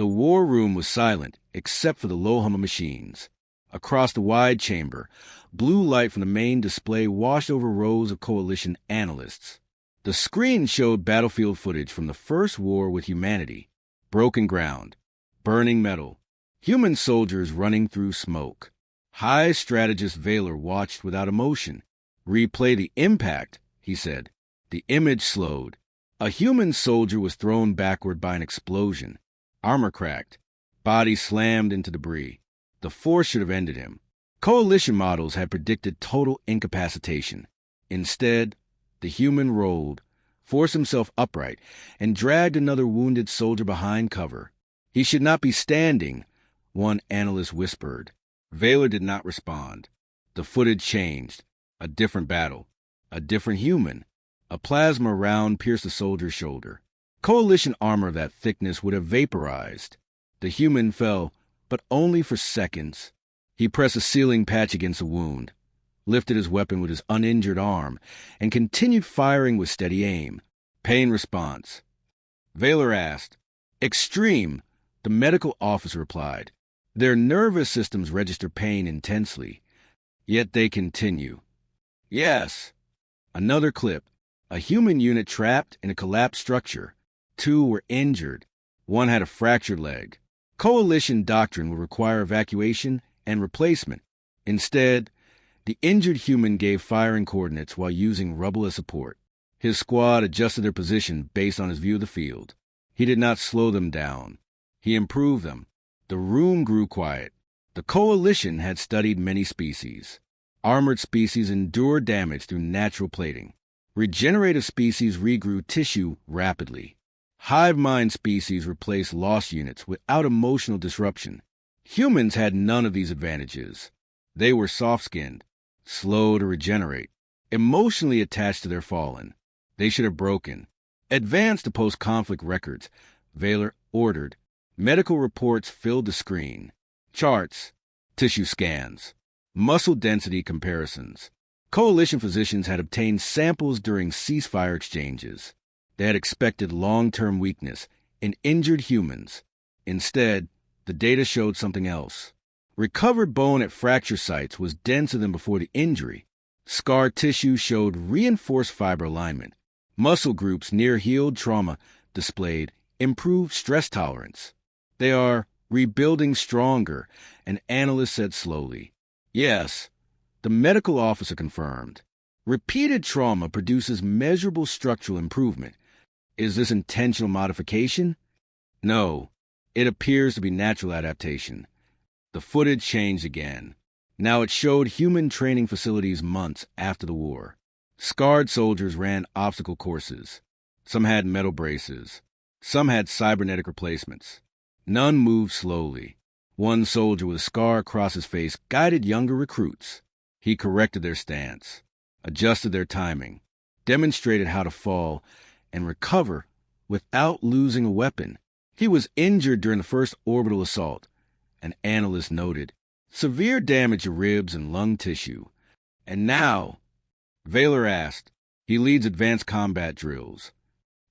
The war room was silent, except for the low hum of machines. Across the wide chamber, blue light from the main display washed over rows of Coalition analysts. The screen showed battlefield footage from the first war with humanity. Broken ground, burning metal, human soldiers running through smoke. High strategist Vaylor watched without emotion. "Replay the impact," he said. The image slowed. A human soldier was thrown backward by an explosion. Armor cracked. Body slammed into debris. The force should have ended him. Coalition models had predicted total incapacitation. Instead, the human rolled, forced himself upright, and dragged another wounded soldier behind cover. "He should not be standing," one analyst whispered. Vaylor did not respond. The footage changed. A different battle. A different human. A plasma round pierced the soldier's shoulder. Coalition armor of that thickness would have vaporized. The human fell, but only for seconds. He pressed a sealing patch against the wound, lifted his weapon with his uninjured arm, and continued firing with steady aim. Pain response. Vaylor asked. "Extreme," the medical officer replied. "Their nervous systems register pain intensely, yet they continue." "Yes." Another clip. A human unit trapped in a collapsed structure. 2 were injured. 1 had a fractured leg. Coalition doctrine would require evacuation and replacement. Instead, the injured human gave firing coordinates while using rubble as support. His squad adjusted their position based on his view of the field. He did not slow them down. He improved them. The room grew quiet. The Coalition had studied many species. Armored species endured damage through natural plating. Regenerative species regrew tissue rapidly. Hive mind species replaced lost units without emotional disruption. Humans had none of these advantages. They were soft-skinned, slow to regenerate, emotionally attached to their fallen. They should have broken. "Advance to post-conflict records," Vaylor ordered. Medical reports filled the screen. Charts, tissue scans, muscle density comparisons. Coalition physicians had obtained samples during ceasefire exchanges. They had expected long-term weakness in injured humans. Instead, the data showed something else. Recovered bone at fracture sites was denser than before the injury. Scar tissue showed reinforced fiber alignment. Muscle groups near healed trauma displayed improved stress tolerance. "They are rebuilding stronger," an analyst said slowly. "Yes," the medical officer confirmed. "Repeated trauma produces measurable structural improvement. Is this intentional modification? No, it appears to be natural adaptation." The footage changed again. Now it showed human training facilities months after the war. Scarred soldiers ran obstacle courses. Some had metal braces. Some had cybernetic replacements. None moved slowly. One soldier with a scar across his face guided younger recruits. He corrected their stance, adjusted their timing, demonstrated how to fall and recover without losing a weapon. He was injured during the first orbital assault, an analyst noted. Severe damage to ribs and lung tissue. "And now," Vaylor asked, "he leads advanced combat drills."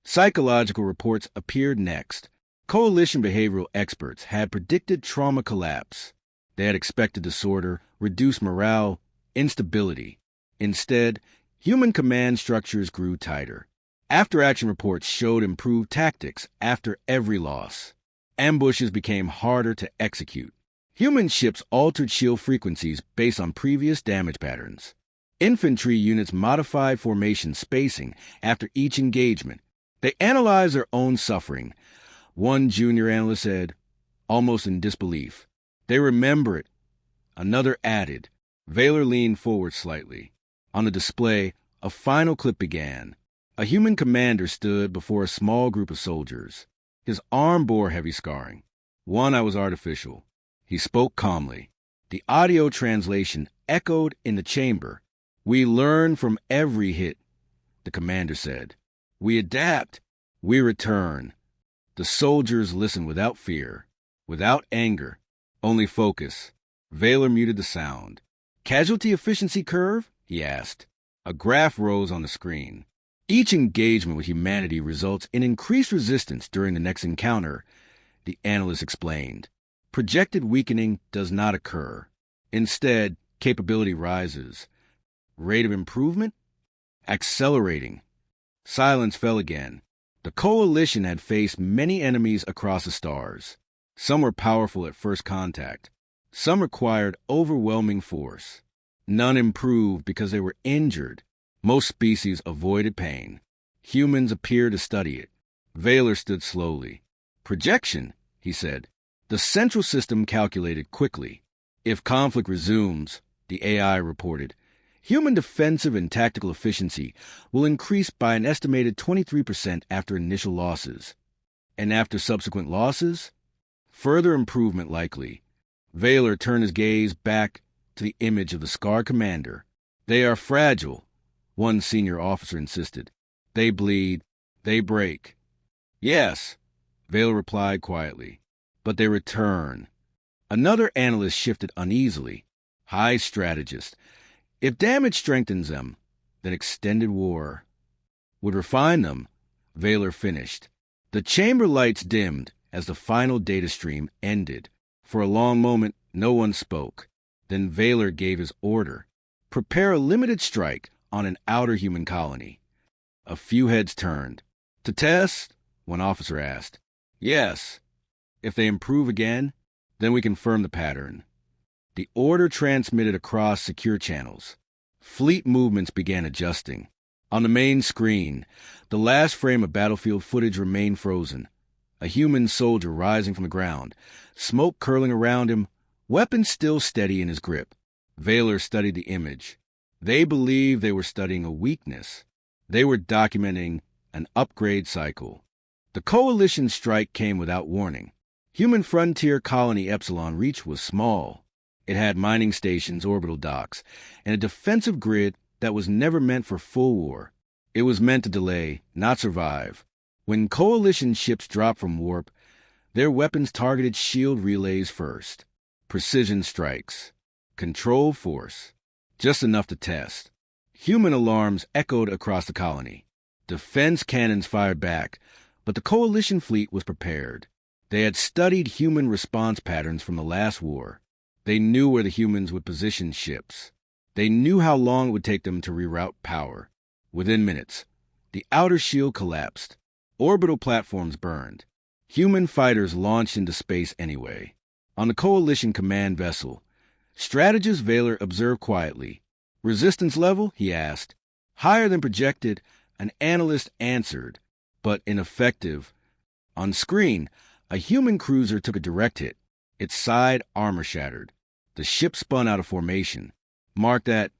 Psychological reports appeared next. Coalition behavioral experts had predicted trauma collapse. They had expected disorder, reduced morale, instability. Instead, human command structures grew tighter. After-action reports showed improved tactics after every loss. Ambushes became harder to execute. Human ships altered shield frequencies based on previous damage patterns. Infantry units modified formation spacing after each engagement. They analyzed their own suffering. One junior analyst said, almost in disbelief, "They remember it." Another added. Vaylor leaned forward slightly. On the display, a final clip began. A human commander stood before a small group of soldiers. His arm bore heavy scarring. One eye was artificial. He spoke calmly. The audio translation echoed in the chamber. "We learn from every hit," the commander said. "We adapt. We return." The soldiers listened without fear, without anger, only focus. Vaylor muted the sound. "Casualty efficiency curve?" he asked. A graph rose on the screen. Each engagement with humanity results in increased resistance during the next encounter. the analyst explained. Projected weakening does not occur. Instead, capability rises. Rate of improvement? Accelerating. Silence fell again. The coalition had faced many enemies across the stars. Some were powerful at first contact. Some required overwhelming force. None improved because they were injured. Most species avoided pain. Humans appeared to study it. Vaylor stood slowly. Projection, he said. The central system calculated quickly. If conflict resumes, the AI reported, human defensive and tactical efficiency will increase by an estimated 23% after initial losses. And after subsequent losses? Further improvement likely. Vaylor turned his gaze back to the image of the scarred commander. They are fragile, one senior officer insisted. They bleed. They break. Yes, Vaylor replied quietly. But they return. Another analyst shifted uneasily. High strategist. If damage strengthens them, then extended war would refine them, Vaylor finished. The chamber lights dimmed as the final data stream ended. For a long moment, no one spoke. Then Vaylor gave his order. Prepare a limited strike on an outer human colony. A few heads turned. To test? One officer asked. Yes. If they improve again, then we confirm the pattern. The order transmitted across secure channels. Fleet movements began adjusting. On the main screen, the last frame of battlefield footage remained frozen. A human soldier rising from the ground, smoke curling around him, weapon still steady in his grip. Vaylor studied the image. They believed they were studying a weakness. They were documenting an upgrade cycle. The coalition strike came without warning. Human frontier colony Epsilon Reach was small. It had mining stations, orbital docks, and a defensive grid that was never meant for full war. It was meant to delay, not survive. When coalition ships dropped from warp, their weapons targeted shield relays first. Precision strikes. Control force. Just enough to test. Human alarms echoed across the colony. Defense cannons fired back, but the coalition fleet was prepared. They had studied human response patterns from the last war. They knew where the humans would position ships. They knew how long it would take them to reroute power. Within minutes, the outer shield collapsed. Orbital platforms burned. Human fighters launched into space anyway. On the coalition command vessel, strategist Vaylor observed quietly. Resistance level? He asked. Higher than projected, an analyst answered, but ineffective. On screen, a human cruiser took a direct hit. Its side armor shattered. The ship spun out of formation. Marked at,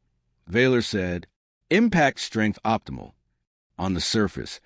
Vaylor said, impact strength optimal. On the surface,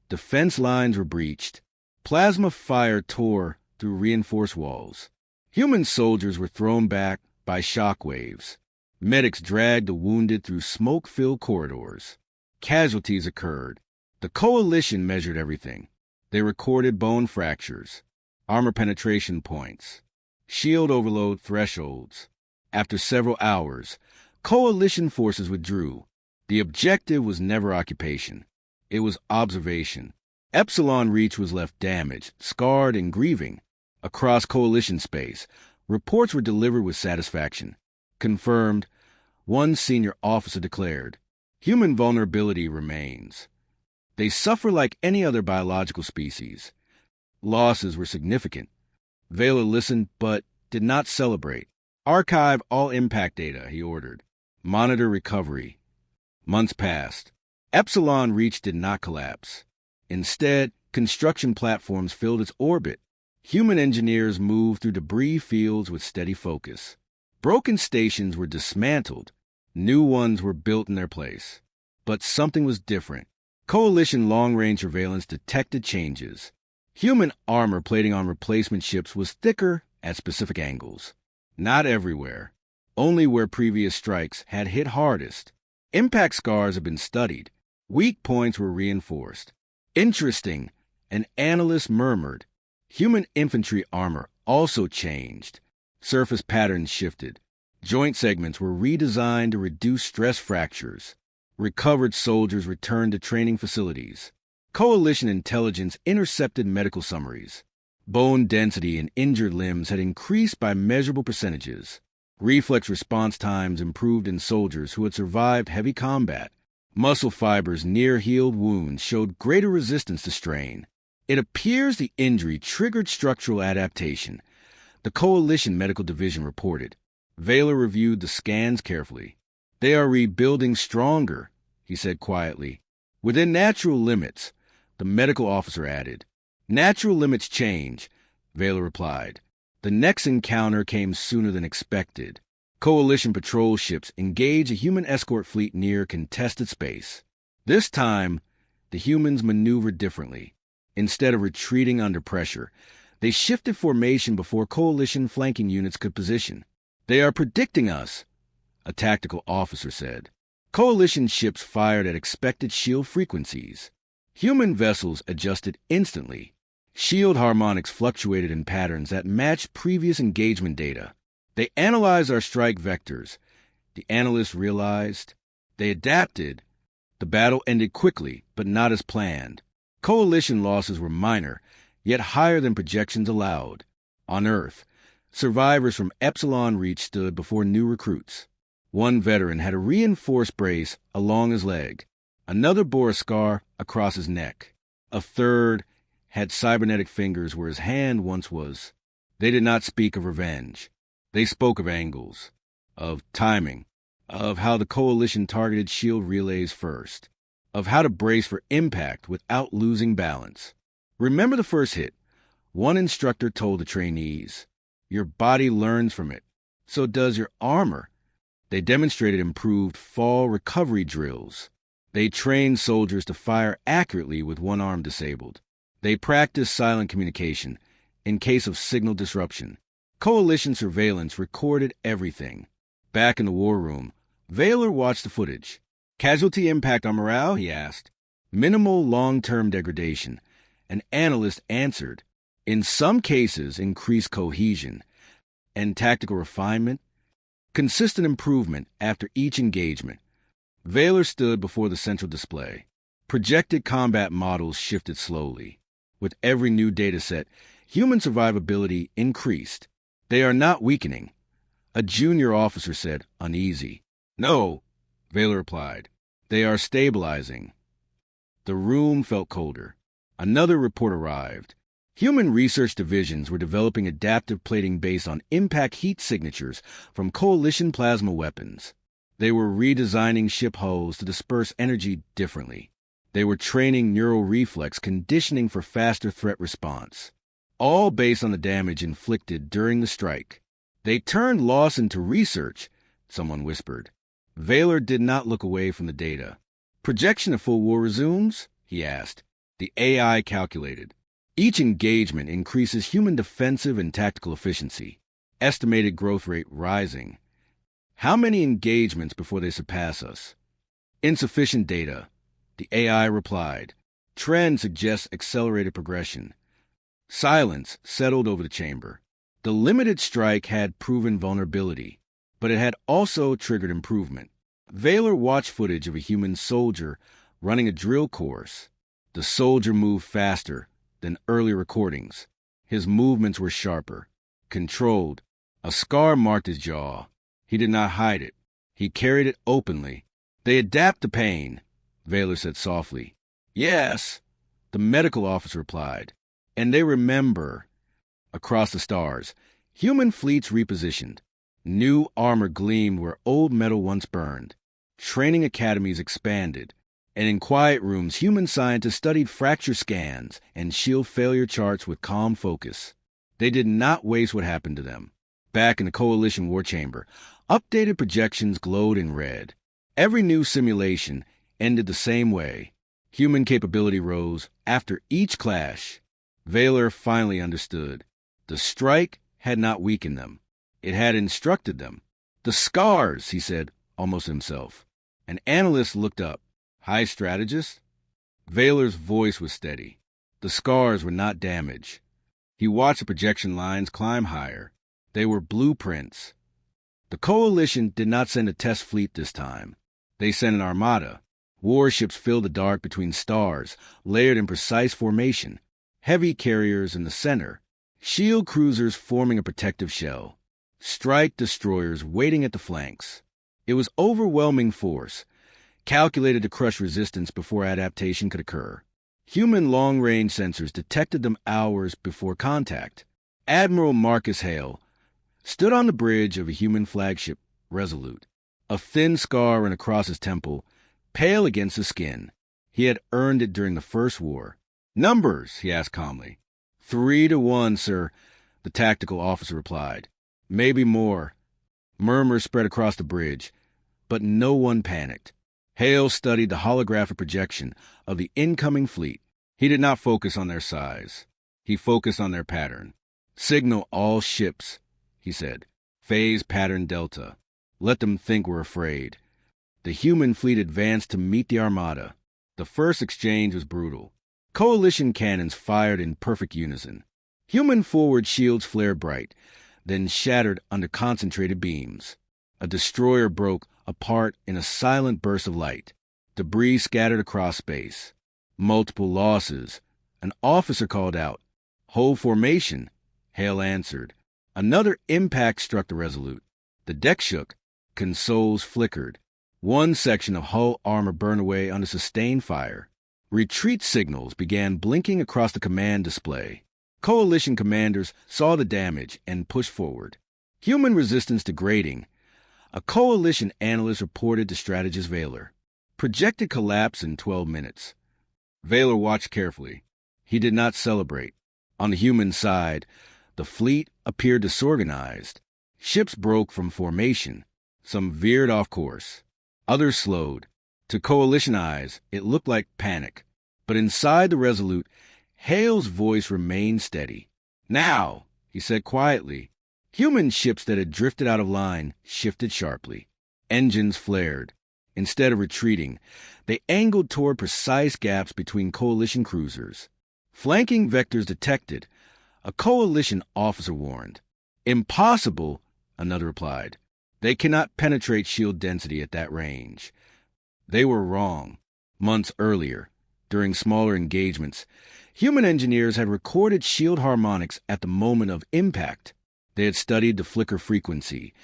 defense lines were breached. Plasma fire tore through reinforced walls. Human soldiers were thrown back by shock waves. Medics dragged the wounded through smoke-filled corridors. Casualties occurred. The coalition measured everything. They recorded bone fractures, armor penetration points, shield overload thresholds. After several hours, coalition forces withdrew. The objective was never occupation. It was observation. Epsilon Reach was left damaged, scarred, and grieving. Across coalition space, reports were delivered with satisfaction. Confirmed, one senior officer declared, human vulnerability remains. They suffer like any other biological species. Losses were significant. Vaylor listened, but did not celebrate. Archive all impact data, he ordered. Monitor recovery. Months passed. Epsilon Reach did not collapse. Instead, construction platforms filled its orbit. Human engineers moved through debris fields with steady focus. Broken stations were dismantled. New ones were built in their place. But something was different. Coalition long-range surveillance detected changes. Human armor plating on replacement ships was thicker at specific angles. Not everywhere. Only where previous strikes had hit hardest. Impact scars have been studied. Weak points were reinforced. Interesting, an analyst murmured. Human infantry armor also changed. Surface patterns shifted. Joint segments were redesigned to reduce stress fractures. Recovered soldiers returned to training facilities. Coalition intelligence intercepted medical summaries. Bone density and injured limbs had increased by measurable percentages. Reflex response times improved in soldiers who had survived heavy combat. Muscle fibers near healed wounds showed greater resistance to strain. It appears the injury triggered structural adaptation, the Coalition Medical Division reported. Vaylor reviewed the scans carefully. They are rebuilding stronger, he said quietly. Within natural limits, the medical officer added. Natural limits change, Vaylor replied. The next encounter came sooner than expected. Coalition patrol ships engaged a human escort fleet near contested space. This time, the humans maneuvered differently. Instead of retreating under pressure, they shifted formation before Coalition flanking units could position. They are predicting us, a tactical officer said. Coalition ships fired at expected shield frequencies. Human vessels adjusted instantly. Shield harmonics fluctuated in patterns that matched previous engagement data. They analyzed our strike vectors. The analysts realized. They adapted. The battle ended quickly, but not as planned. Coalition losses were minor, yet higher than projections allowed. On Earth, survivors from Epsilon Reach stood before new recruits. One veteran had a reinforced brace along his leg. Another bore a scar across his neck. A third had cybernetic fingers where his hand once was. They did not speak of revenge. They spoke of angles, of timing, of how the Coalition targeted shield relays first, of how to brace for impact without losing balance. Remember the first hit? One instructor told the trainees. Your body learns from it. So does your armor. They demonstrated improved fall recovery drills. They trained soldiers to fire accurately with one arm disabled. They practiced silent communication in case of signal disruption. Coalition surveillance recorded everything. Back in the war room, Vaylor watched the footage. Casualty impact on morale, he asked. Minimal long-term degradation. An analyst answered. In some cases, increased cohesion and tactical refinement. Consistent improvement after each engagement. Vaylor stood before the central display. Projected combat models shifted slowly. With every new dataset, human survivability increased. They are not weakening, a junior officer said, uneasy. No, Vaylor replied. They are stabilizing. The room felt colder. Another report arrived. Human research divisions were developing adaptive plating based on impact heat signatures from Coalition plasma weapons. They were redesigning ship hulls to disperse energy differently. They were training neural reflex conditioning for faster threat response, all based on the damage inflicted during the strike. They turned loss into research, someone whispered. Vaylor did not look away from the data. Projection of full war resumes? He asked. The AI calculated. Each engagement increases human defensive and tactical efficiency. Estimated growth rate rising. How many engagements before they surpass us? Insufficient data. The AI replied. Trend suggests accelerated progression. Silence settled over the chamber. The limited strike had proven vulnerability, but it had also triggered improvement. Vaylor watched footage of a human soldier running a drill course. The soldier moved faster than early recordings. His movements were sharper, controlled. A scar marked his jaw. He did not hide it. He carried it openly. They adapt to pain, Vaylor said softly. Yes, the medical officer replied. And they remember. Across the stars, human fleets repositioned. New armor gleamed where old metal once burned. Training academies expanded. And in quiet rooms, human scientists studied fracture scans and shield failure charts with calm focus. They did not waste what happened to them. Back in the Coalition war chamber, updated projections glowed in red. Every new simulation ended the same way. Human capability rose after each clash. Vaylor finally understood. The strike had not weakened them. It had instructed them. The scars, he said, almost himself. An analyst looked up. High strategist? Vaylor's voice was steady. The scars were not damage. He watched the projection lines climb higher. They were blueprints. The Coalition did not send a test fleet this time. They sent an armada. Warships filled the dark between stars, layered in precise formation. Heavy carriers in the center. Shield cruisers forming a protective shell. Strike destroyers waiting at the flanks. It was overwhelming force, calculated to crush resistance before adaptation could occur. Human long-range sensors detected them hours before contact. Admiral Marcus Hale stood on the bridge of a human flagship, Resolute. A thin scar ran across his temple, pale against his skin. He had earned it during the First War. "Numbers?" he asked calmly. 3-1, sir, the tactical officer replied. "Maybe more." Murmurs spread across the bridge, but no one panicked. Hale studied the holographic projection of the incoming fleet. He did not focus on their size. He focused on their pattern. "Signal all ships," he said. "Phase pattern Delta. Let them think we're afraid." The human fleet advanced to meet the Armada. The first exchange was brutal. Coalition cannons fired in perfect unison. Human forward shields flared bright, then shattered under concentrated beams. A destroyer broke apart in a silent burst of light. Debris scattered across space. Multiple losses. An officer called out. "Whole formation," Hale answered. Another impact struck the Resolute. The deck shook. Consoles flickered. One section of hull armor burned away under sustained fire. Retreat signals began blinking across the command display. Coalition commanders saw the damage and pushed forward. Human resistance degrading. A coalition analyst reported to strategist Vaylor. Projected collapse in 12 minutes. Vaylor watched carefully. He did not celebrate. On the human side, the fleet appeared disorganized. Ships broke from formation. Some veered off course. Others slowed. To coalition eyes, it looked like panic. But inside the Resolute, Hale's voice remained steady. "Now," he said quietly. Human ships that had drifted out of line shifted sharply. Engines flared. Instead of retreating, they angled toward precise gaps between coalition cruisers. Flanking vectors detected. A coalition officer warned. "Impossible," another replied. "They cannot penetrate shield density at that range." They were wrong. Months earlier, during smaller engagements, human engineers had recorded shield harmonics at the moment of impact. They had studied the flicker frequency,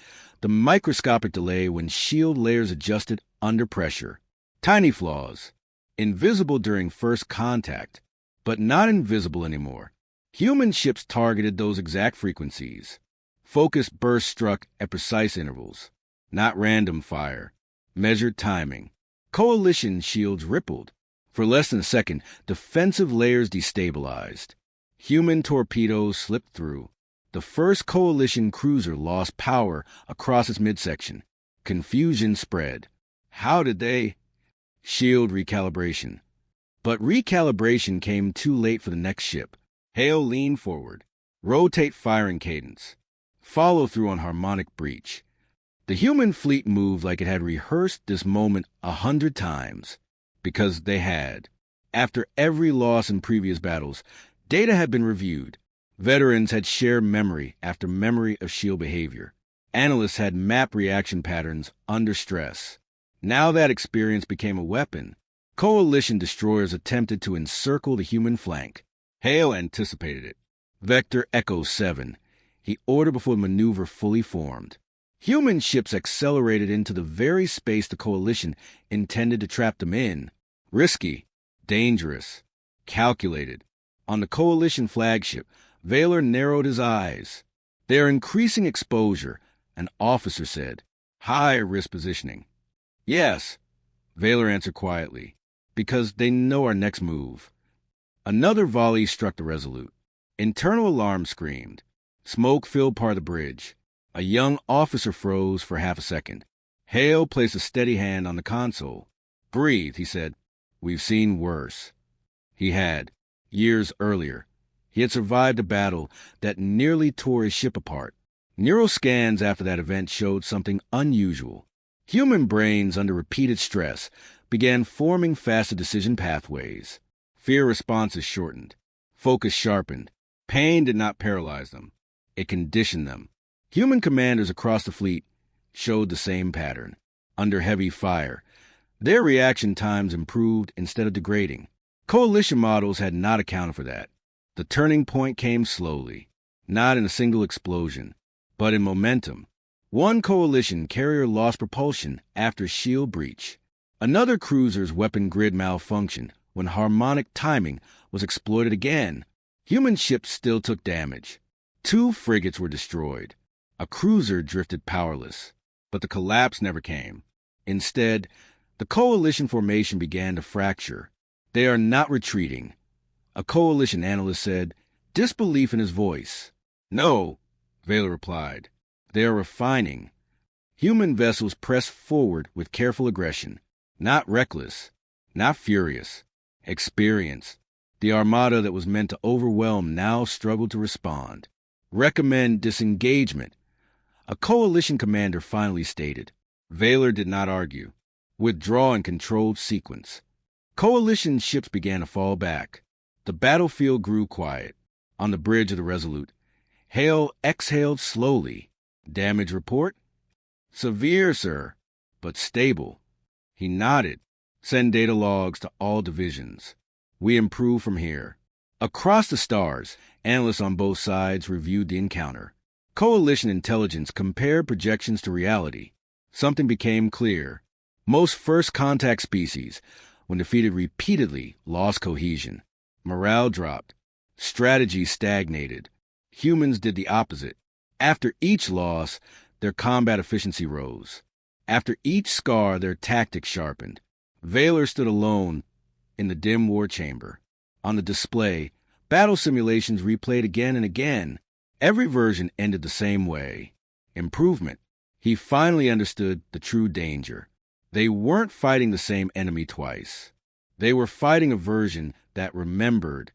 the microscopic delay when shield layers adjusted under pressure. Tiny flaws, invisible during first contact, but not invisible anymore. Human ships targeted those exact frequencies. Focused bursts struck at precise intervals, not random fire, measured timing. Coalition shields rippled. For less than a second, defensive layers destabilized. Human torpedoes slipped through. The first coalition cruiser lost power across its midsection. Confusion spread. How did they? Shield recalibration. But recalibration came too late for the next ship. Hale leaned forward. Rotate firing cadence. Follow through on harmonic breach. The human fleet moved like it had rehearsed this moment 100 times. Because they had. After every loss in previous battles, data had been reviewed. Veterans had shared memory after memory of shield behavior. Analysts had mapped reaction patterns under stress. Now that experience became a weapon. Coalition destroyers attempted to encircle the human flank. Hale anticipated it. Vector Echo 7. He ordered before the maneuver fully formed. Human ships accelerated into the very space the coalition intended to trap them in. Risky, dangerous, calculated. On the coalition flagship, Vaylor narrowed his eyes. "They are increasing exposure," an officer said. "High risk positioning." "Yes," Vaylor answered quietly, "because they know our next move." Another volley struck the Resolute. Internal alarm screamed. Smoke filled part of the bridge. A young officer froze for half a second. Hale placed a steady hand on the console. "Breathe," he said. "We've seen worse." He had. Years earlier, he had survived a battle that nearly tore his ship apart. Neural scans after that event showed something unusual. Human brains under repeated stress began forming faster decision pathways. Fear responses shortened. Focus sharpened. Pain did not paralyze them. It conditioned them. Human commanders across the fleet showed the same pattern. Under heavy fire, their reaction times improved instead of degrading. Coalition models had not accounted for that. The turning point came slowly. not in a single explosion, but in momentum. One coalition carrier lost propulsion after shield breach. Another cruiser's weapon grid malfunctioned when harmonic timing was exploited again. Human ships still took damage. 2 frigates were destroyed. A cruiser drifted powerless, but the collapse never came. Instead, the coalition formation began to fracture. They are not retreating. A coalition analyst said, disbelief in his voice. No, Vaylor replied. They are refining. Human vessels press forward with careful aggression, not reckless, not furious, experienced. The armada that was meant to overwhelm now struggled to respond. Recommend disengagement, a coalition commander finally stated. Vaylor did not argue. Withdraw in controlled sequence. Coalition ships began to fall back. The battlefield grew quiet. On the bridge of the Resolute, Hale exhaled slowly. Damage report? Severe, sir, but stable. He nodded. Send data logs to all divisions. We improve from here. Across the stars, analysts on both sides reviewed the encounter. Coalition intelligence compared projections to reality. Something became clear. Most first contact species, when defeated repeatedly, lost cohesion. Morale dropped. Strategy stagnated. Humans did the opposite. After each loss, their combat efficiency rose. After each scar, their tactics sharpened. Vaylor stood alone in the dim war chamber. On the display, battle simulations replayed again and again. Every version ended the same way. Improvement. He finally understood the true danger. They weren't fighting the same enemy twice. They were fighting a version that remembered.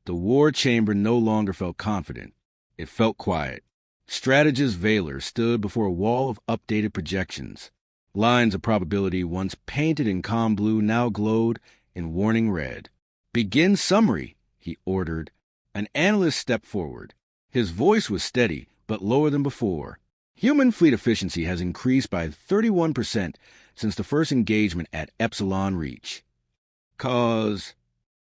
The war chamber no longer felt confident. It felt quiet. Strategist Vaylor stood before a wall of updated projections. Lines of probability once painted in calm blue now glowed in warning red. Begin summary, he ordered. An analyst stepped forward. His voice was steady, but lower than before. Human fleet efficiency has increased by 31% since the first engagement at Epsilon Reach. Cause?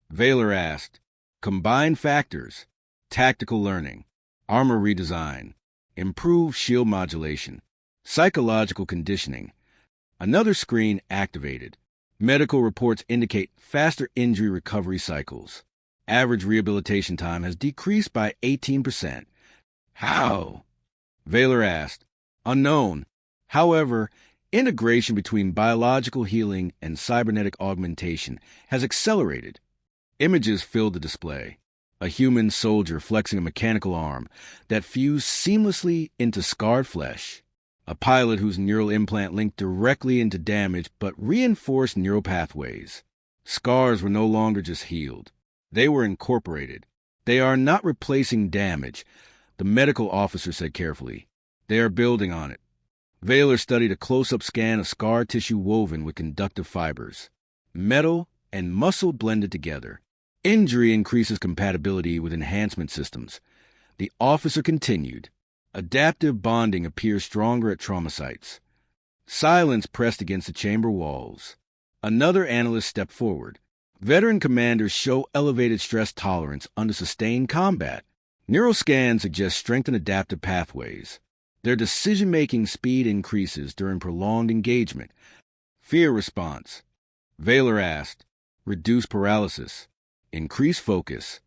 Vaylor asked. Combined factors. Tactical learning. Armor redesign. Improved shield modulation. Psychological conditioning. Another screen activated. Medical reports indicate faster injury recovery cycles. Average rehabilitation time has decreased by 18%. How? Vaylor asked. Unknown. However, integration between biological healing and cybernetic augmentation has accelerated. Images filled the display. A human soldier flexing a mechanical arm that fused seamlessly into scarred flesh. A pilot whose neural implant linked directly into damage but reinforced neural pathways. Scars were no longer just healed. They were incorporated. They are not replacing damage, the medical officer said carefully. They are building on it. Vaylor studied a close-up scan of scar tissue woven with conductive fibers. Metal and muscle blended together. Injury increases compatibility with enhancement systems. The officer continued. Adaptive bonding appears stronger at trauma sites. Silence pressed against the chamber walls. Another analyst stepped forward. Veteran commanders show elevated stress tolerance under sustained combat. Neuroscans suggest strengthened adaptive pathways. Their decision-making speed increases during prolonged engagement. Fear response. Vaylor asked. Reduce paralysis. Increase focus.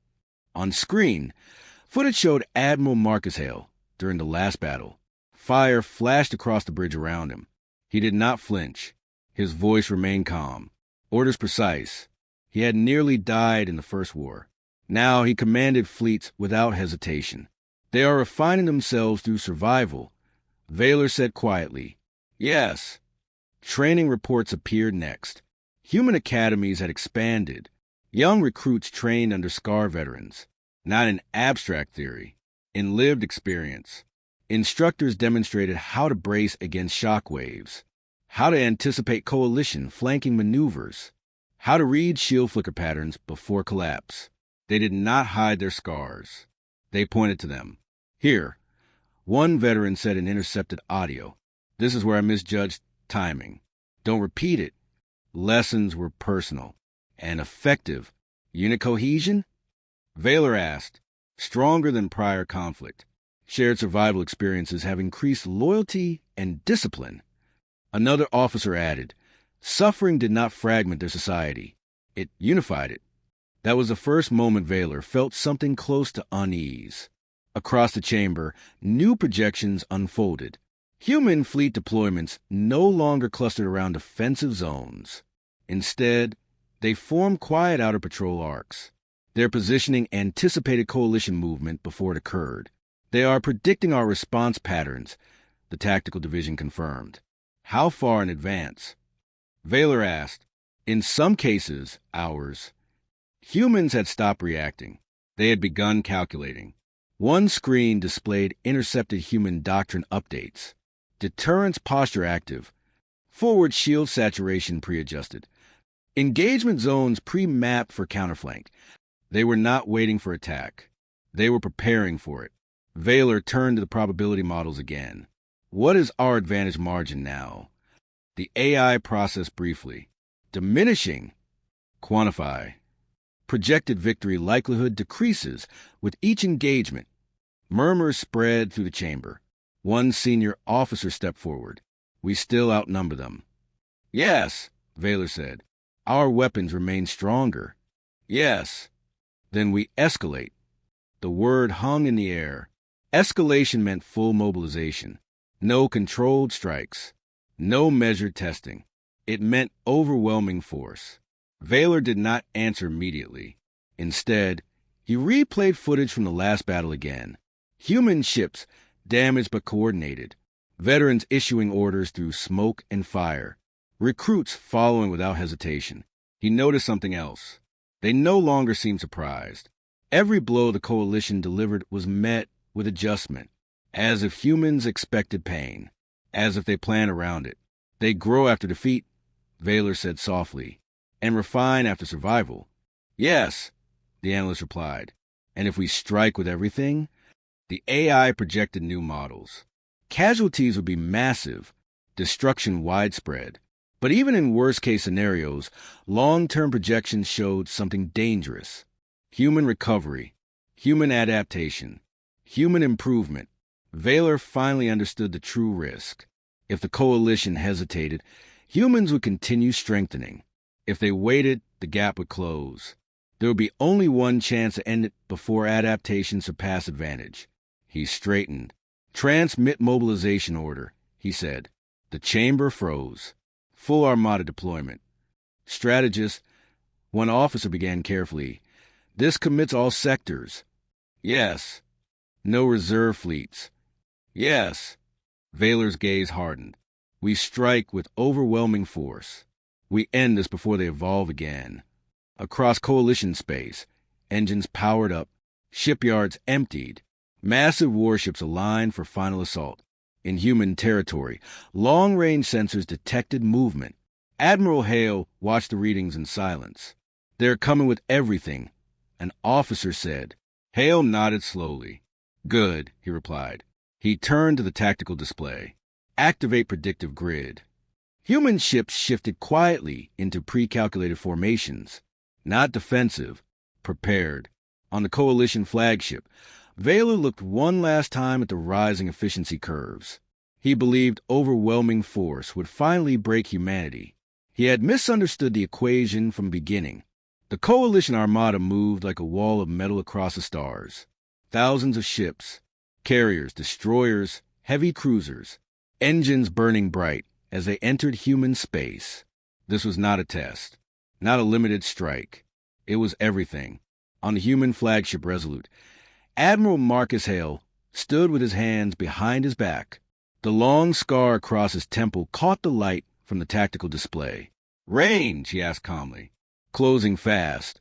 On screen, footage showed Admiral Marcus Hale during the last battle. Fire flashed across the bridge around him. He did not flinch. His voice remained calm. Orders precise. He had nearly died in the First War. Now he commanded fleets without hesitation. They are refining themselves through survival. Vaylor said quietly, Yes. Training reports appeared next. Human academies had expanded. Young recruits trained under SCAR veterans, not in abstract theory, in lived experience. Instructors demonstrated how to brace against shock waves, how to anticipate coalition flanking maneuvers, how to read shield flicker patterns before collapse. They did not hide their scars. They pointed to them. Here, one veteran said in intercepted audio, This is where I misjudged timing. Don't repeat it. Lessons were personal and effective. Unit cohesion? Vaylor asked. stronger than prior conflict. Shared survival experiences have increased loyalty and discipline. Another officer added, suffering did not fragment their society. It unified it. That was the first moment Vaylor felt something close to unease. Across the chamber, new projections unfolded. Human fleet deployments no longer clustered around defensive zones. Instead, they formed quiet outer patrol arcs. Their positioning anticipated coalition movement before it occurred. They are predicting our response patterns, the tactical division confirmed. How far in advance? Vaylor asked. In some cases, hours. Humans had stopped reacting. They had begun calculating. One screen displayed intercepted human doctrine updates. Deterrence posture active. Forward shield saturation pre-adjusted. Engagement zones pre-mapped for counterflank. They were not waiting for attack. They were preparing for it. Vaylor turned to the probability models again. What is our advantage margin now? The AI processed briefly. Diminishing. Quantify. Projected victory likelihood decreases with each engagement. Murmurs spread through the chamber. One senior officer stepped forward. We still outnumber them. Yes, Vaylor said. Our weapons remain stronger. Yes. Then we escalate. The word hung in the air. Escalation meant full mobilization. No controlled strikes. No measured testing. It meant overwhelming force. Vaylor did not answer immediately. Instead, he replayed footage from the last battle again. Human ships, damaged but coordinated. Veterans issuing orders through smoke and fire. Recruits following without hesitation. He noticed something else. They no longer seemed surprised. Every blow the coalition delivered was met with adjustment, as if humans expected pain, as if they planned around it. They grow after defeat, Vaylor said softly, and refine after survival. Yes, the analyst replied. And if we strike with everything? The AI projected new models. Casualties would be massive, destruction widespread. But even in worst-case scenarios, long-term projections showed something dangerous. Human recovery, human adaptation, human improvement. Vaylor finally understood the true risk. If the coalition hesitated, humans would continue strengthening. If they waited, the gap would close. There would be only one chance to end it before adaptation surpassed advantage. He straightened. Transmit mobilization order, he said. The chamber froze. Full armada deployment. Strategist, one officer began carefully. This commits all sectors. Yes. No reserve fleets. Yes. Vaylor's gaze hardened. We strike with overwhelming force. We end this before they evolve again. Across coalition space, engines powered up, shipyards emptied, massive warships aligned for final assault. In human territory, long-range sensors detected movement. Admiral Hale watched the readings in silence. They're coming with everything, an officer said. Hale nodded slowly. Good, he replied. He turned to the tactical display. Activate predictive grid. Human ships shifted quietly into pre-calculated formations. Not defensive, prepared. On the coalition flagship, Vaylor looked one last time at the rising efficiency curves. He believed overwhelming force would finally break humanity. He had misunderstood the equation from the beginning. The coalition armada moved like a wall of metal across the stars. Thousands of ships, carriers, destroyers, heavy cruisers, engines burning bright as they entered human space. This was not a test, not a limited strike. It was everything. On the human flagship Resolute, Admiral Marcus Hale stood with his hands behind his back. The long scar across his temple caught the light from the tactical display. Range, he asked calmly. Closing fast.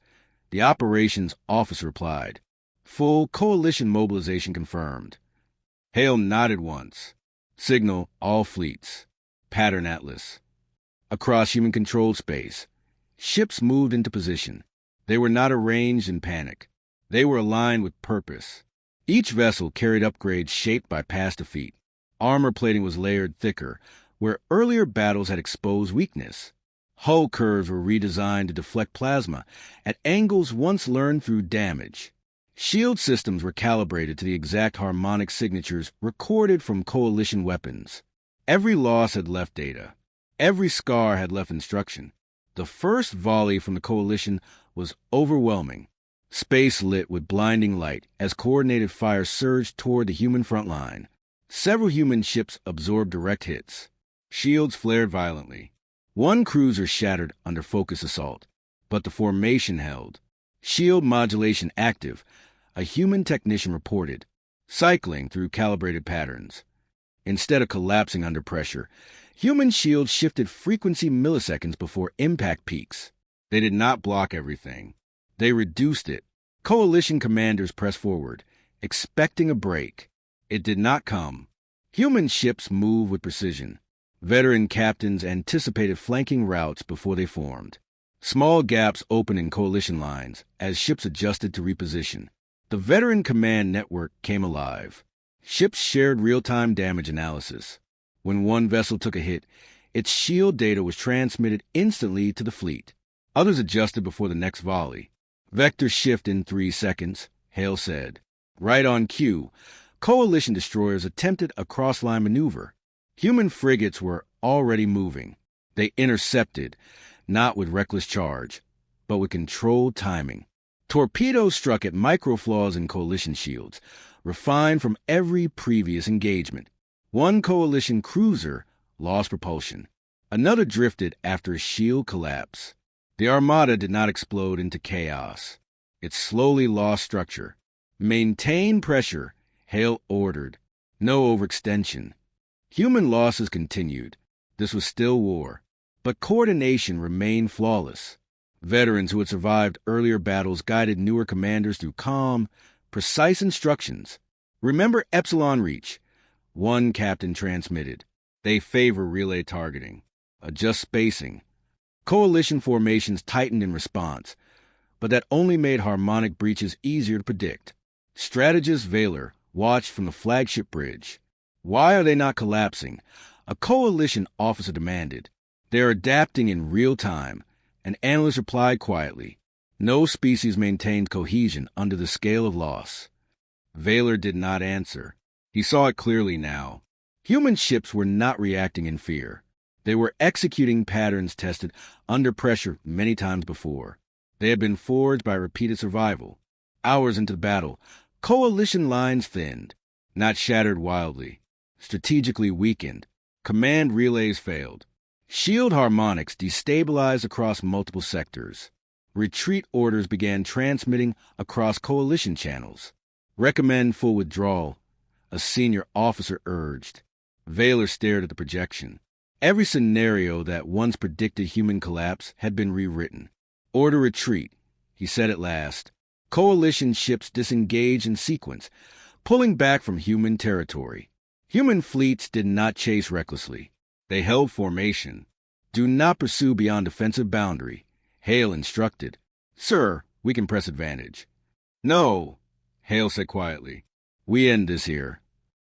The operations officer replied. Full coalition mobilization confirmed. Hale nodded once. Signal all fleets. Pattern atlas. Across human-controlled space, ships moved into position. They were not arranged in panic. They were aligned with purpose. Each vessel carried upgrades shaped by past defeat. Armor plating was layered thicker, where earlier battles had exposed weakness. Hull curves were redesigned to deflect plasma at angles once learned through damage. Shield systems were calibrated to the exact harmonic signatures recorded from coalition weapons. Every loss had left data. Every scar had left instruction. The first volley from the coalition was overwhelming. Space lit with blinding light as coordinated fire surged toward the human front line. Several human ships absorbed direct hits. Shields flared violently. One cruiser shattered under focus assault, but the formation held. Shield modulation active, a human technician reported, cycling through calibrated patterns. Instead of collapsing under pressure, human shields shifted frequency milliseconds before impact peaks. They did not block everything. They reduced it. Coalition commanders pressed forward, expecting a break. It did not come. Human ships moved with precision. Veteran captains anticipated flanking routes before they formed. Small gaps opened in coalition lines as ships adjusted to reposition. The veteran command network came alive. Ships shared real-time damage analysis. When one vessel took a hit, its shield data was transmitted instantly to the fleet. Others adjusted before the next volley. Vector shift in 3 seconds, Hale said. Right on cue, coalition destroyers attempted a cross-line maneuver. Human frigates were already moving. They intercepted, not with reckless charge, but with controlled timing. Torpedoes struck at microflaws in coalition shields, refined from every previous engagement. One coalition cruiser lost propulsion. Another drifted after a shield collapse. The armada did not explode into chaos. It slowly lost structure. Maintain pressure, Hale ordered. No overextension. Human losses continued. This was still war, but coordination remained flawless. Veterans who had survived earlier battles guided newer commanders through calm, precise instructions. Remember Epsilon Reach? One captain transmitted. They favor relay targeting. Adjust spacing. Coalition formations tightened in response, but that only made harmonic breaches easier to predict. Strategist Vaylor watched from the flagship bridge. Why are they not collapsing? A coalition officer demanded. They are adapting in real time. An analyst replied quietly. No species maintained cohesion under the scale of loss. Vaylor did not answer. He saw it clearly now. Human ships were not reacting in fear. They were executing patterns tested under pressure many times before. They had been forged by repeated survival. Hours into the battle, coalition lines thinned, not shattered wildly, strategically weakened. Command relays failed. Shield harmonics destabilized across multiple sectors. Retreat orders began transmitting across coalition channels. Recommend full withdrawal, a senior officer urged. Vaylor stared at the projection. Every scenario that once predicted human collapse had been rewritten. Order retreat, he said at last. Coalition ships disengaged in sequence, pulling back from human territory. Human fleets did not chase recklessly. They held formation. Do not pursue beyond defensive boundary, Hale instructed. Sir, we can press advantage. No, Hale said quietly. We end this here.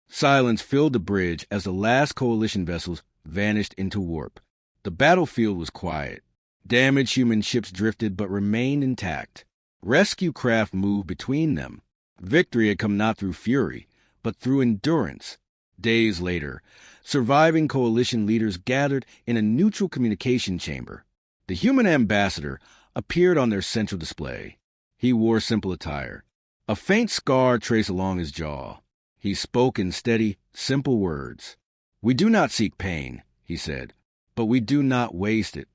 Silence filled the bridge as the last coalition vessels vanished into warp. The battlefield was quiet. Damaged human ships drifted but remained intact. Rescue craft moved between them. Victory had come not through fury, but through endurance. Days later, surviving coalition leaders gathered in a neutral communication chamber. The human ambassador appeared on their central display. He wore simple attire. A faint scar traced along his jaw. He spoke in steady, simple words. We do not seek pain, he said, but we do not waste it.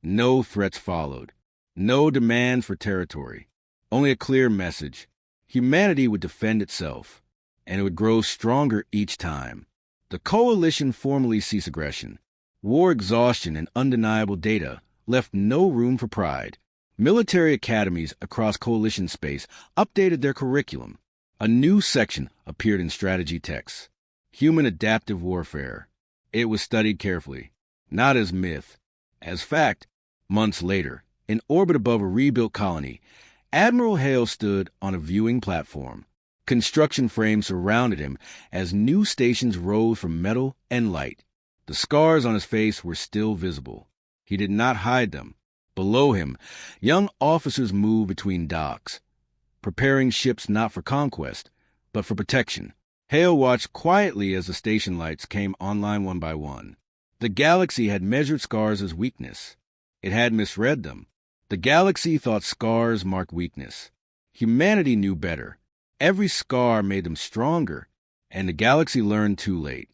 No threats followed. No demands for territory. Only a clear message. Humanity would defend itself, and it would grow stronger each time. The coalition formally ceased aggression. War exhaustion and undeniable data left no room for pride. Military academies across coalition space updated their curriculum. A new section appeared in strategy texts. Human adaptive warfare. It was studied carefully, not as myth, as fact. Months later, in orbit above a rebuilt colony, Admiral Hale stood on a viewing platform. Construction frames surrounded him as new stations rose from metal and light. The scars on his face were still visible. He did not hide them. Below him, young officers moved between docks. preparing ships not for conquest, but for protection. Hale watched quietly as the station lights came online one by one. The galaxy had measured scars as weakness. It had misread them. The galaxy thought scars marked weakness. Humanity knew better. Every scar made them stronger, and the galaxy learned too late.